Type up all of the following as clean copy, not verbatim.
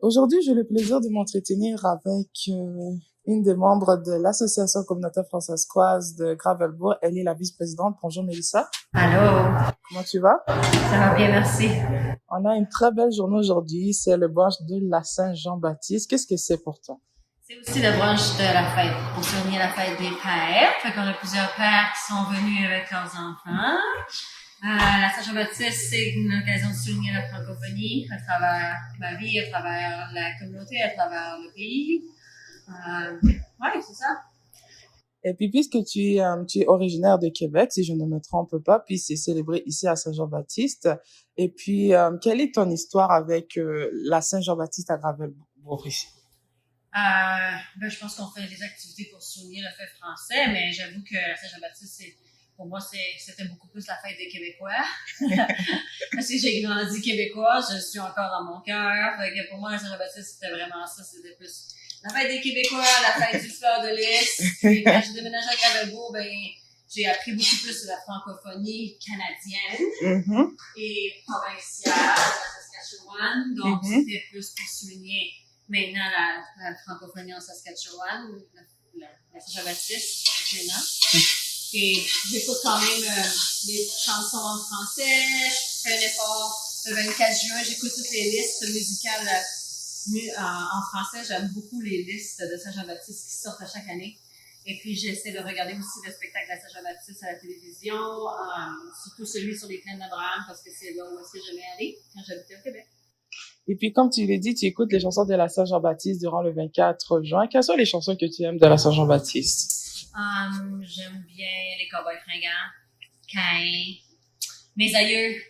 Aujourd'hui, j'ai le plaisir de m'entretenir avec une des membres de l'Association communautaire française de Gravelbourg. Elle est la vice-présidente. Bonjour Mélissa. Allô, Comment tu vas? ça va bien, merci. On a une très belle journée aujourd'hui. C'est le brunch de la Saint-Jean-Baptiste. Qu'est-ce que c'est pour toi? C'est aussi le brunch de la fête, pour souligner la fête des pères. Fait qu'on a plusieurs pères qui sont venus avec leurs enfants. La Saint-Jean-Baptiste, c'est une occasion de souligner la francophonie à travers ma vie, à travers la communauté, à travers le pays. Ouais, c'est ça. Et puis, puisque tu es originaire de Québec, si je ne me trompe pas, puis c'est célébré ici à Saint-Jean-Baptiste. Et puis, quelle est ton histoire avec la Saint-Jean-Baptiste à Gravelbourg ici? Je pense qu'on fait des activités pour souligner le fait français, mais j'avoue que la Saint-Jean-Baptiste, pour moi, c'était beaucoup plus la fête des Québécois. Parce que j'ai grandi québécois, je suis encore dans mon cœur. Fait que pour moi, la Saint-Jean-Baptiste, c'était vraiment ça. C'était plus la fête des Québécois, la fête du fleur de lys. Puis quand j'ai déménagé à Gravelbourg, j'ai appris beaucoup plus de la francophonie canadienne et provinciale, la Saskatchewan. Donc, c'était plus pour souligner maintenant la francophonie en Saskatchewan, la Saint-Jean-Baptiste, maintenant. Et j'écoute quand même des chansons en français, je fais un effort. Le 24 juin, j'écoute toutes les listes musicales en français. J'aime beaucoup les listes de Saint-Jean-Baptiste qui sortent à chaque année. Et puis, j'essaie de regarder aussi le spectacle de Saint-Jean-Baptiste à la télévision, surtout celui sur les plaines d'Abraham, parce que c'est là où est-ce que j'aimais aller quand j'habitais au Québec. Et puis, comme tu l'as dit, tu écoutes les chansons de la Saint-Jean-Baptiste durant le 24 juin. Quelles sont les chansons que tu aimes de la Saint-Jean-Baptiste? J'aime bien les Cowboys fringants, Caïn, mes aïeux.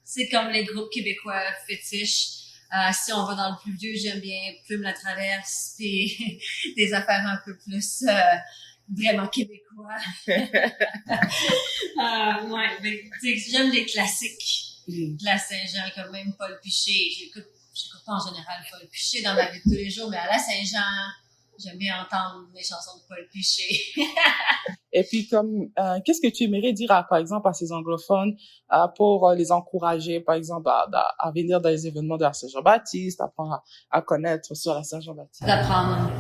C'est comme les groupes québécois fétiches. Si on va dans le plus vieux, j'aime bien Plume la Traverse, puis des affaires un peu plus vraiment québécois. J'aime les classiques de la Saint-Jean, comme même Paul Piché. J'écoute pas en général Paul Piché dans ma vie de tous les jours, mais à la Saint-Jean, j'aime bien entendre les chansons de Paul Piché. Et puis, qu'est-ce que tu aimerais dire, par exemple, à ces anglophones pour les encourager, par exemple, à venir dans les événements de la Saint-Jean-Baptiste, apprendre à connaître sur la Saint-Jean-Baptiste? D'apprendre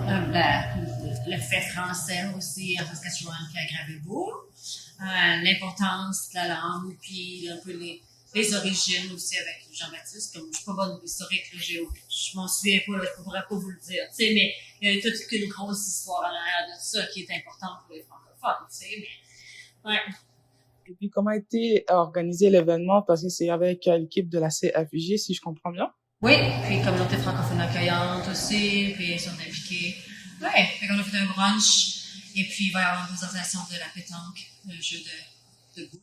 le fait français aussi en Saskatchewan puis à Gravelbourg. L'importance de la langue, puis un peu les origines aussi avec Jean-Baptiste. Comme je suis pas bonne historique, là, je m'en souviens pas, je pourrais pas vous le dire. Mais il y a toute une grosse histoire en arrière de ça qui est importante pour les francophones. Ouais. Et puis, comment a été organisé l'événement? Parce que c'est avec l'équipe de la CFJ, si je comprends bien. Oui, puis communauté francophone accueillante aussi, puis ils sont impliqués. Ouais, fait qu'on a fait un brunch, et puis il va y avoir une présentation de la pétanque, le jeu de boules.